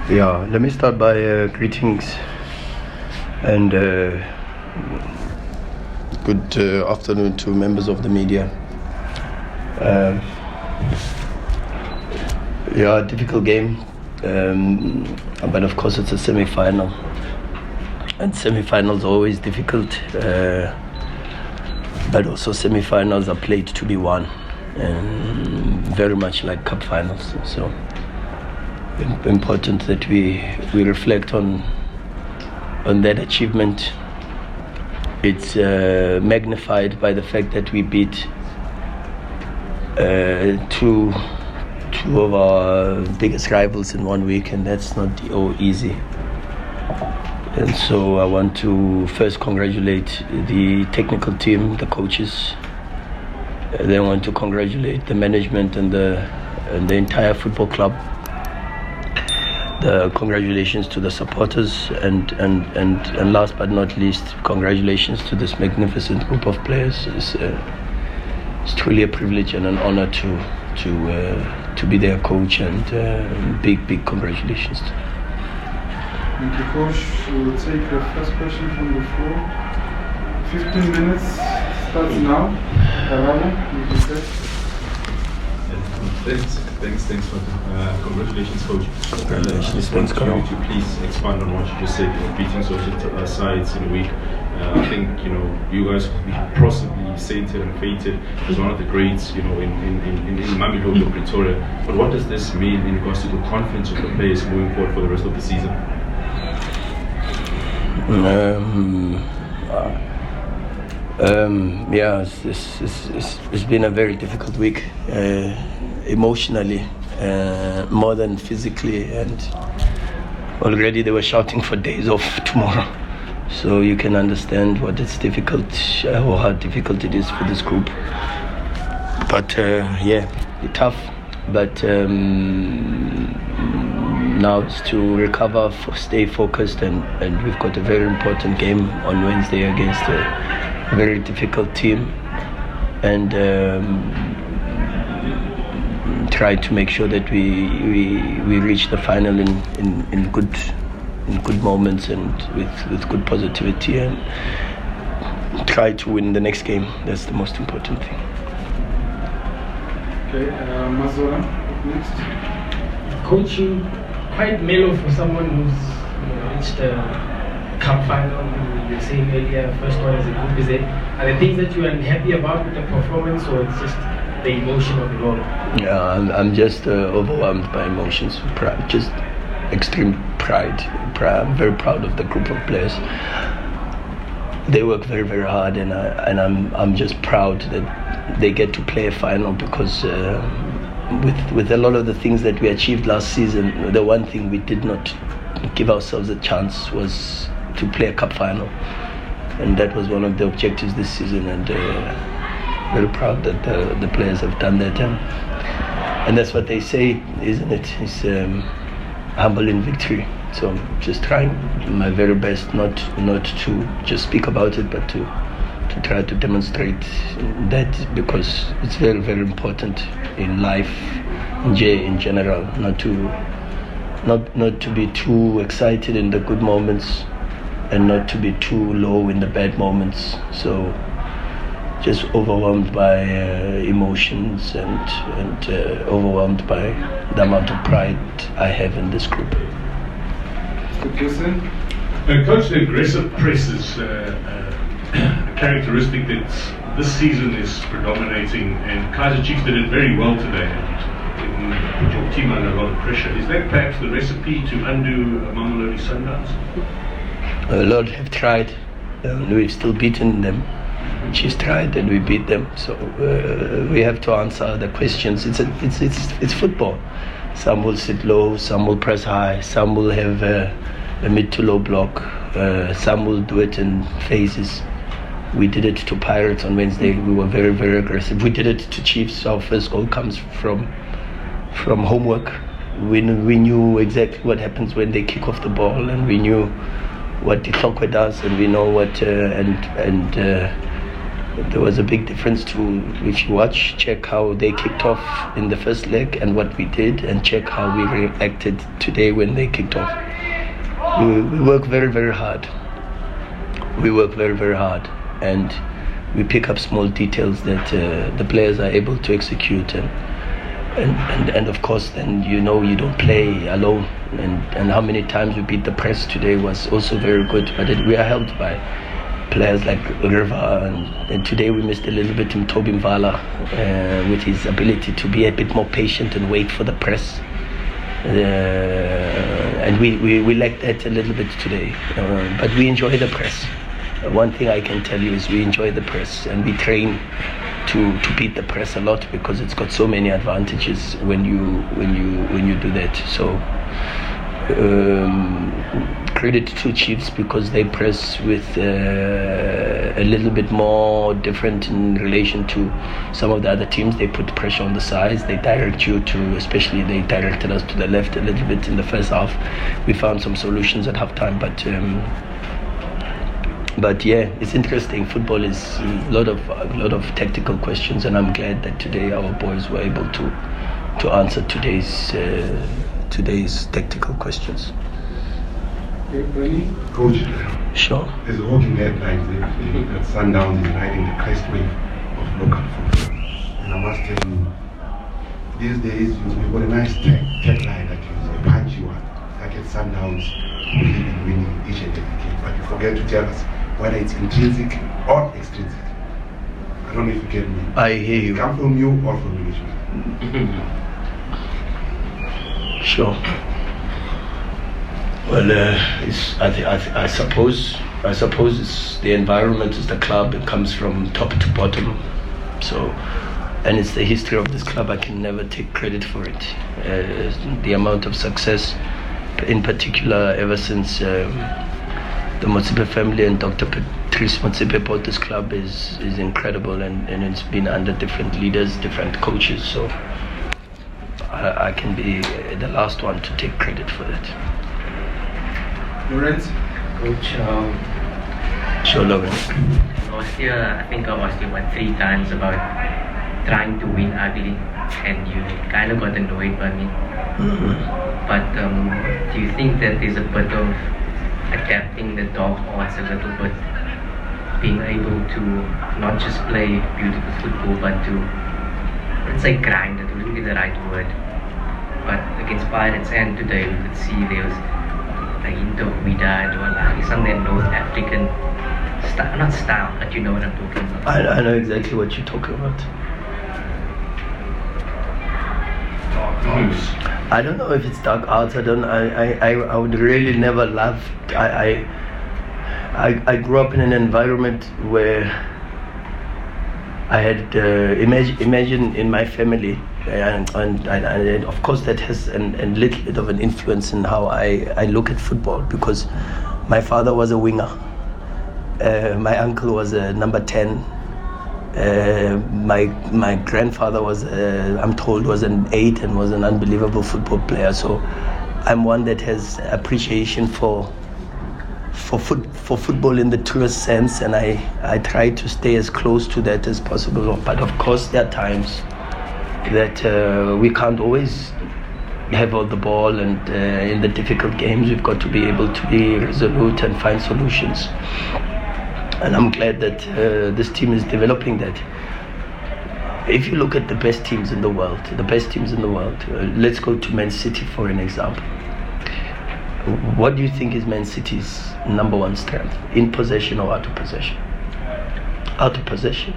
Yeah, let me start by greetings and good afternoon to members of the media. Yeah, difficult game, but of course it's a semi-final, and semi-finals are always difficult, but also semi-finals are played to be won, and very much like cup finals. So important that we reflect on that achievement. It's magnified by the fact that we beat two of our biggest rivals in 1 week, and that's not easy. And so I want to first congratulate the technical team, the coaches. Then I want to congratulate the management and the entire football club. Congratulations to the supporters, and last but not least, congratulations to this magnificent group of players. It's truly a privilege and an honor to be their coach, and big congratulations. Thank you, Coach. We'll take the first question from the floor. 15 minutes starts now. Karala, you say? Thanks for congratulations, Coach. Congratulations. Thanks, Coach. Could you please expand on what you just said, beating social sides in a week? I think you guys will be possibly sainted and fated as one of the greats, in Mamelodi or Pretoria. But what does this mean in regards to the confidence of the players moving forward for the rest of the season? Yeah, it's been a very difficult week, emotionally, more than physically, and already they were shouting for days off tomorrow. So you can understand what it's difficult, or how difficult it is for this group. But yeah, it's tough. But now it's to recover, stay focused, and we've got a very important game on Wednesday against a very difficult team, and try to make sure that we reach the final in good moments and with good positivity, and try to win the next game. That's the most important thing. Okay, Mazola, next. Coaching, quite mellow for someone who's reached the cup final. You were saying earlier, first one is a good visit. Are there things that you are unhappy about with the performance, or it's just the emotion of it all? Yeah, I'm just overwhelmed by emotions, pride, just extreme pride. I'm very proud of the group of players. They work very, very hard, and I'm just proud that they get to play a final, because with a lot of the things that we achieved last season, the one thing we did not give ourselves a chance was to play a cup final, and that was one of the objectives this season, and very proud that the players have done that, and that's what they say, isn't it? It's humble in victory. So I'm just trying my very best not to just speak about it, but to try to demonstrate that, because it's very, very important in life, in general, not to be too excited in the good moments, and not to be too low in the bad moments. So just overwhelmed by emotions, and overwhelmed by the amount of pride I have in this group. Coach, the aggressive press is a characteristic that this season is predominating, and Kaizer Chiefs did it very well today, and put your team under a lot of pressure. Is that perhaps the recipe to undo Mamelodi Sundowns? A lot have tried, we've still beaten them. Chiefs tried and we beat them. So we have to answer the questions. It's football. Some will sit low, some will press high, some will have a mid to low block, some will do it in phases. We did it to Pirates on Wednesday. We were very, very aggressive. We did it to Chiefs. Our first goal comes from homework. We knew exactly what happens when they kick off the ball, and we knew what the Tlokwe does, and we know what there was a big difference to, if you check how they kicked off in the first leg and what we did, and check how we reacted today when they kicked off. We work very, very hard. We work very, very hard, and we pick up small details that the players are able to execute, and of course then you don't play alone, and how many times we beat the press today was also very good, but we are helped by players like River, and today we missed a little bit in Toby Mvala with his ability to be a bit more patient and wait for the press, and we lacked that a little bit today, but we enjoy the press. One thing I can tell you is we enjoy the press, and we train to beat the press a lot, because it's got so many advantages when you do that. So credit to Chiefs, because they press with a little bit more different in relation to some of the other teams. They put pressure on the sides, they direct you to, especially they directed us to the left a little bit in the first half. We found some solutions at halftime, but yeah, it's interesting. Football is a lot of tactical questions, and I'm glad that today our boys were able to answer today's tactical questions. Coach, sure. there's a walking headline that Sundowns is riding the crest wave of local football. And I must tell you, these days you've got a nice tagline that is a punchy one. Like at Sundowns, you believe in winning each and every game, but you forget to tell us whether it's intrinsic or extrinsic. I don't know if you get me. I hear you. Come from you or from management? Sure. Well, I suppose it's the environment, is the club. It comes from top to bottom. So, and it's the history of this club. I can never take credit for it. The amount of success, in particular, ever since the Motsepe family and Dr. Patrice Motsepe bought this club, is incredible, and it's been under different leaders, different coaches. So I can be the last one to take credit for that. Lorenz? Coach, Sure, Logan. I think I was here 3 times about trying to win ugly, and you kind of got annoyed by me. Mm-hmm. But do you think that there's a bit of adapting the dog arts a little bit, being able to not just play beautiful football, but to, let's say, grind? It wouldn't be the right word, but against Pirates and today we could see there was a hint of Vida and some of that North African style, not style, but you know what I'm talking about. I know exactly what you're talking about. I don't know if it's dark arts. I would really never love. I grew up in an environment where I had imagine in my family, and of course that has a little bit of an influence in how I look at football, because my father was a winger, my uncle was a number 10. My grandfather was, I'm told, was an 8 and was an unbelievable football player. So I'm one that has appreciation for football in the truest sense, and I try to stay as close to that as possible. But of course, there are times that we can't always have all the ball, and in the difficult games, we've got to be able to be resolute and find solutions. And I'm glad that this team is developing that. If you look at the best teams in the world, let's go to Man City for an example. What do you think is Man City's number 1 strength? In possession or out of possession? Out of possession.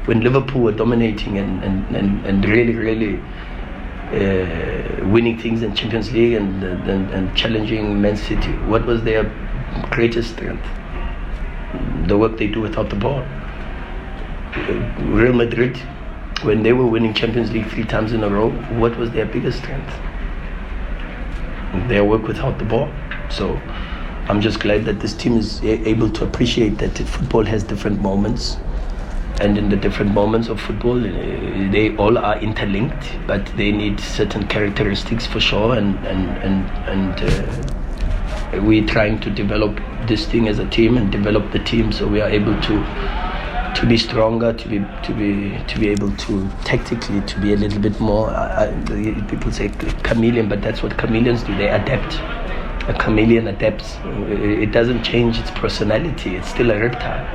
When Liverpool were dominating and really winning things in Champions League and challenging Man City, what was their greatest strength? The work they do without the ball. Real Madrid, when they were winning Champions League 3 times in a row, what was their biggest strength? Their work without the ball. So I'm just glad that this team is able to appreciate that football has different moments, and in the different moments of football, they all are interlinked, but they need certain characteristics for sure, and we're trying to develop this thing as a team and develop the team, so we are able to to be stronger, to be able to tactically to be a little bit more. People say chameleon, but that's what chameleons do. They adapt. A chameleon adapts. It doesn't change its personality. It's still a reptile,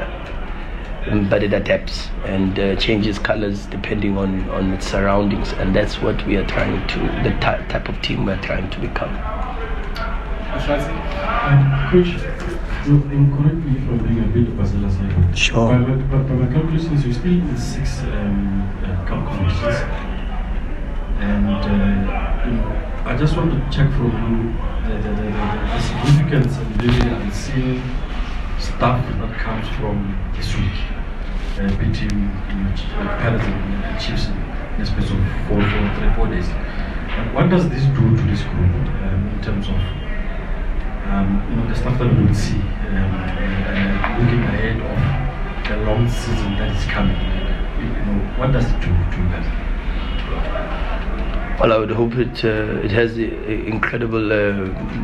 but it adapts and changes colors depending on its surroundings. And that's what we are trying to. The type of team we're trying to become. Coach, correct me if I'm being a bit overzealous. Sure. By my calculations, you're still in 6 cup competitions, and I just want to check from you the significance and really unseen stuff that comes from this week between Pirates and Chiefs in a space of 4 days. What does this do to this group in terms of the stuff that we will see looking ahead of the long season that is coming? What does it do to you guys? Well, I would hope it has incredible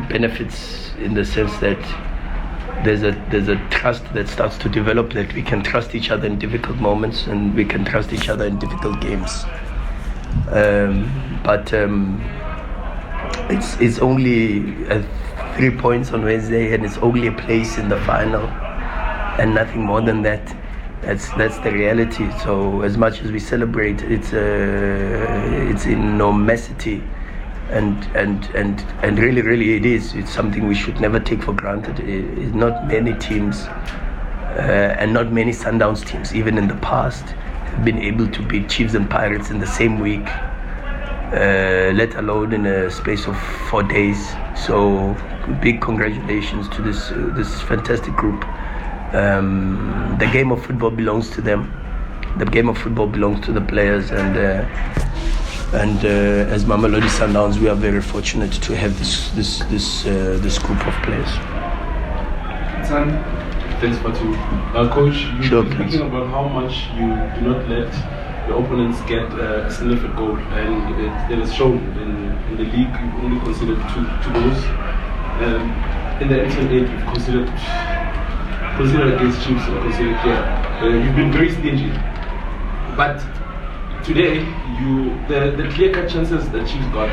benefits in the sense that there's a trust that starts to develop, that we can trust each other in difficult moments and we can trust each other in difficult games. But it's only 3 points on Wednesday, and it's only a place in the final, and nothing more than that. That's the reality. So as much as we celebrate, it's enormity, and really it is. It's something we should never take for granted. It's not many teams, and not many Sundowns teams, even in the past, have been able to beat Chiefs and Pirates in the same week, let alone in a space of 4 days. So big congratulations to this fantastic group. The game of football belongs to them. The game of football belongs to the players, and as Mamelodi Sundowns, we are very fortunate to have this group of players. Thanks, Fatu. Coach, you Sure, were speaking about how much you do not let your opponents get a significant goal, and it is shown in the league. You've only considered two goals. In the MTN 8, you've considered against Chiefs or considered here. You've been very stingy. But today, the clear-cut chances that Chiefs got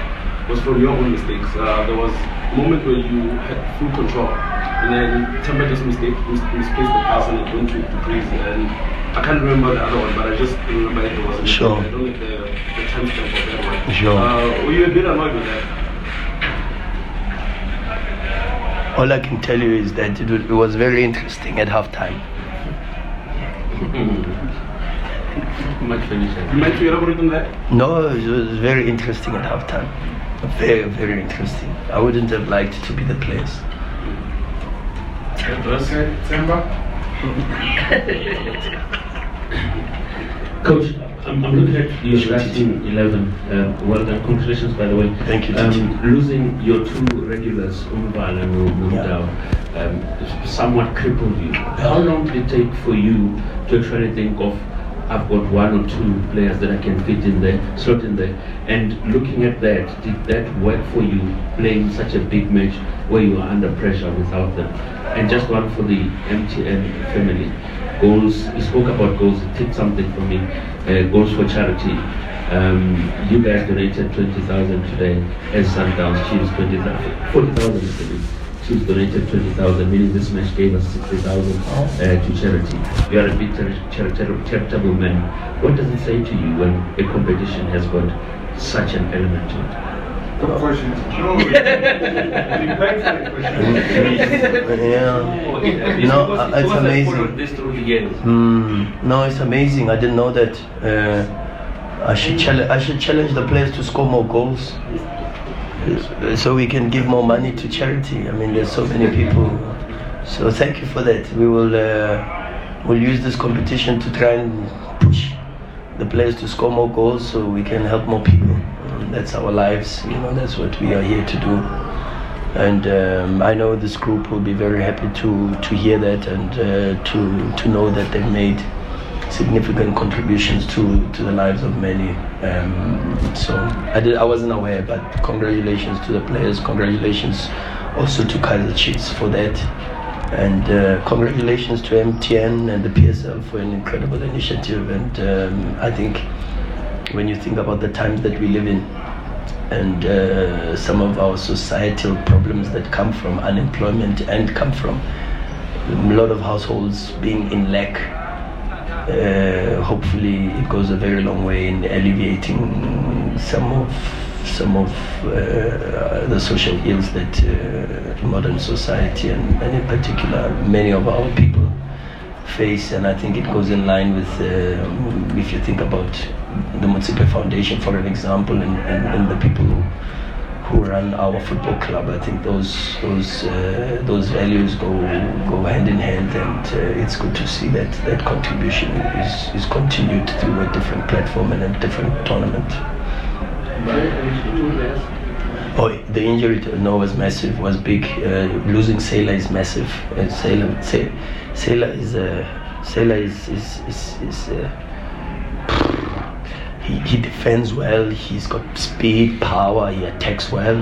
was from your own mistakes. There was a moment where you had full control, and then Temba just misplaced the pass and it went to Breeze. And I can't remember the other one, but I just remember it was a mistake. Sure. I don't know the timestamp of that one. Sure. Were you a bit annoyed with that? All I can tell you is that it was very interesting at halftime. You might elaborate on that? No, it was very interesting at halftime. Very, very interesting. I wouldn't have liked to be the place. Okay, Temba? Coach, I'm looking at your starting 11. Well done. Congratulations, by the way. Thank you, Titi. Losing your 2 regulars, Umbal and Mundao, somewhat crippled you. How long did it take for you to actually think of, I've got 1 or 2 players that I can fit in there, slot in there? And looking at that, did that work for you, playing such a big match where you are under pressure without them? And just one for the MTN Family Goals. You spoke about goals, it did something for me. Goals for charity. You guys donated 20,000 today as Sundowns. Chiefs 40,000 yesterday. Chiefs donated 20,000, meaning this match gave us 60,000 to charity. You are a big charitable man. What does it say to you when a competition has got such an element to it? Good question. No, Yeah. No, it's amazing. No, it's amazing. I didn't know that. I should challenge the players to score more goals, so we can give more money to charity. I mean, there's so many people. So thank you for that. We will we'll use this competition to try and push the players to score more goals, so we can help more people. That's our lives. That's what we are here to do. And I know this group will be very happy to hear that, and to know that they've made significant contributions to the lives of many. So I wasn't aware, but congratulations to the players. Congratulations also to Kaizer Chiefs for that. And congratulations to MTN and the PSL for an incredible initiative. And I think when you think about the times that we live in and some of our societal problems that come from unemployment and come from a lot of households being in lack, hopefully it goes a very long way in alleviating some of the social ills that modern society and in particular many of our people face. And I think it goes in line with if you think about the Motsepe Foundation, for an example, and the people who run our football club. I think those values go hand in hand, and it's good to see that contribution is continued through a different platform and a different tournament. Oh, the injury to Noah was massive, was big. Losing Sailor is massive. Sailor is he defends well. He's got speed, power. He attacks well.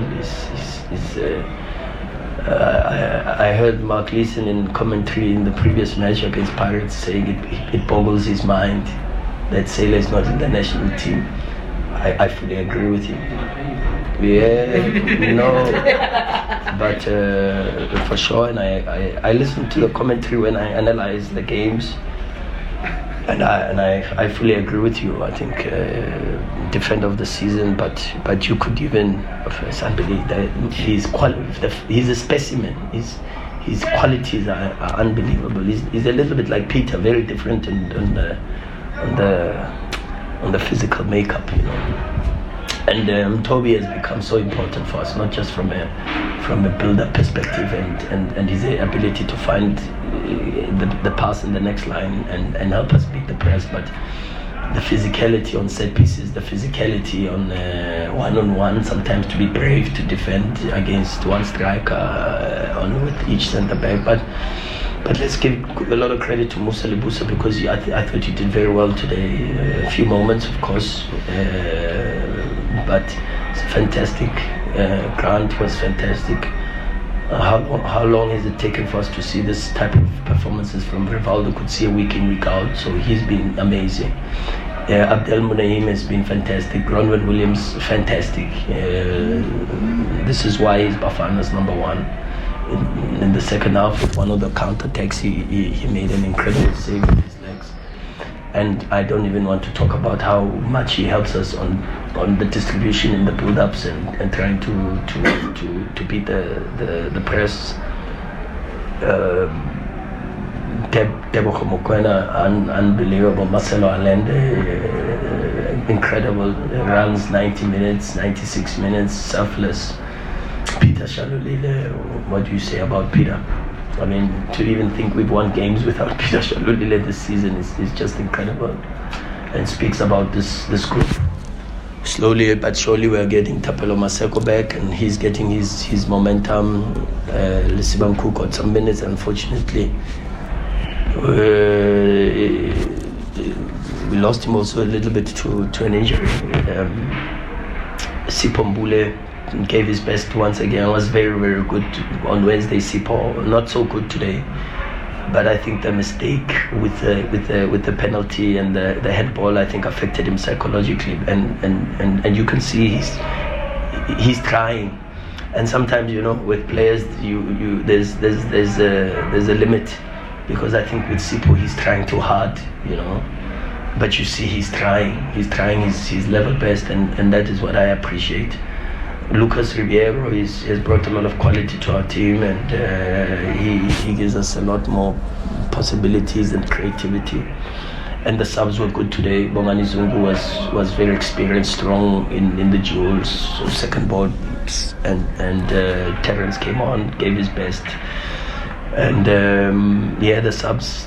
I heard Mark Leeson in commentary in the previous match against Pirates saying it boggles his mind that Sailor is not in the national team. I fully agree with him. Yeah, no, but for sure, and I listen to the commentary when I analyze the games, and I fully agree with you. I think defender of the season, but you could even somebody that he's a specimen. His qualities are unbelievable. He's a little bit like Peter, very different on the physical makeup, you know. And Toby has become so important for us, not just from a build-up perspective and his ability to find the pass in the next line and help us beat the press, but the physicality on set pieces, the physicality on one-on-one, sometimes to be brave to defend against one striker on with each centre back. But let's give a lot of credit to Musa Lebusa, because I thought he did very well today. A few moments, of course, but it's fantastic. Grant was fantastic. How long has it taken for us to see this type of performances from Rivaldo? Could see a week in, week out, so he's been amazing. Abdel Munaim has been fantastic. Bronwyn Williams, fantastic. This is why he's Bafana's number one. In the second half, with one of the counter-attacks, he made an incredible save with his legs. And I don't even want to talk about how much he helps us on the distribution in the build-ups and trying to beat the press. Rhulani Mokwena, unbelievable. Marcelo Allende, incredible. Runs 90 minutes, 96 minutes, selfless. Peter Shalulile, what do you say about Peter? I mean, to even think we've won games without Peter Shalulile this season is just incredible, and speaks about this group. Slowly but surely we're getting Tapelo Maseko back, and he's getting his momentum. Lisibanku got some minutes, unfortunately. We lost him also a little bit to an injury. Sipho Mbule gave his best once again. Was very, very good on Wednesday. Sipho not so good today, but I think the mistake with the penalty and the head ball, I think, affected him psychologically, and you can see he's trying. And sometimes, you know, with players, there's a limit, because I think with Sipho he's trying too hard, you know. But you see he's trying his level best, and that is what I appreciate. Lucas Ribeiro has brought a lot of quality to our team, and he gives us a lot more possibilities and creativity. And the subs were good today. Bongani Zungu was very experienced, strong in the duels, so second ball, and Terence came on, gave his best. And the subs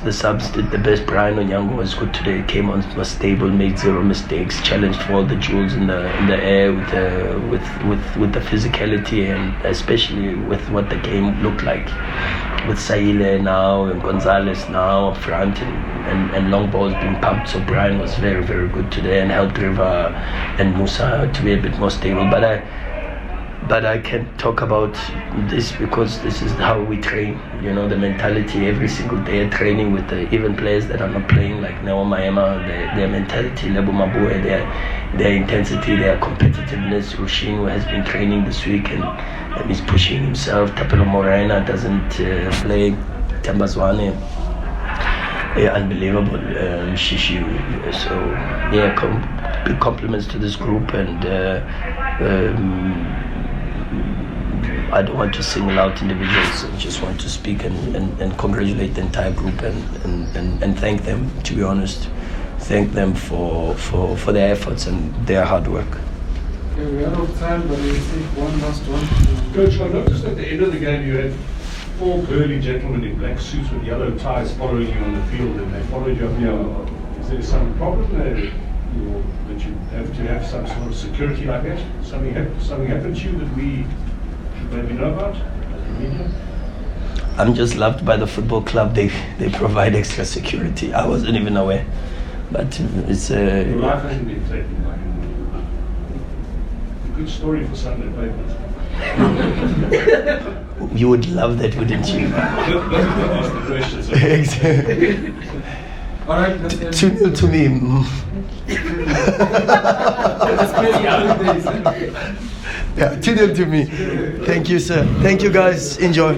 did the best. Brian Onyango was good today. Came on, was stable, made zero mistakes, challenged for all the jewels in the air with the physicality, and especially with what the game looked like, with Saile now and Gonzalez now up front, and long balls being pumped. So Brian was very, very good today and helped River and Musa to be a bit more stable. But but I can't talk about this because this is how we train. You know, the mentality every single day training with the even players that are not playing, like Neo Maema, their mentality, Lebo Mabue, their intensity, their competitiveness. Rushin, who has been training this week and is pushing himself. Tapelo Morena doesn't play. Tambazwane, unbelievable. Shishu. So yeah, big compliments to this group, and I don't want to single out individuals. I just want to speak and congratulate the entire group and thank them, to be honest. Thank them for their efforts and their hard work. Okay, we're out of time, but we'll take one last one. Coach, I noticed at the end of the game you had 4 burly gentlemen in black suits with yellow ties following you on the field, and they followed you up here. Is there some problem there, that you have to have some sort of security like that? Something happened to you that we should maybe know about as the media? I'm just loved by the football club. They provide extra security. I wasn't even aware, but it's Your life hasn't been taken like a good story for Sunday papers. You would love that, wouldn't you? That's the question. So. Exactly. All right, let's end. 2-0 to me. Yeah, 2-0 to me. Thank you, sir. Thank you, guys. Enjoy.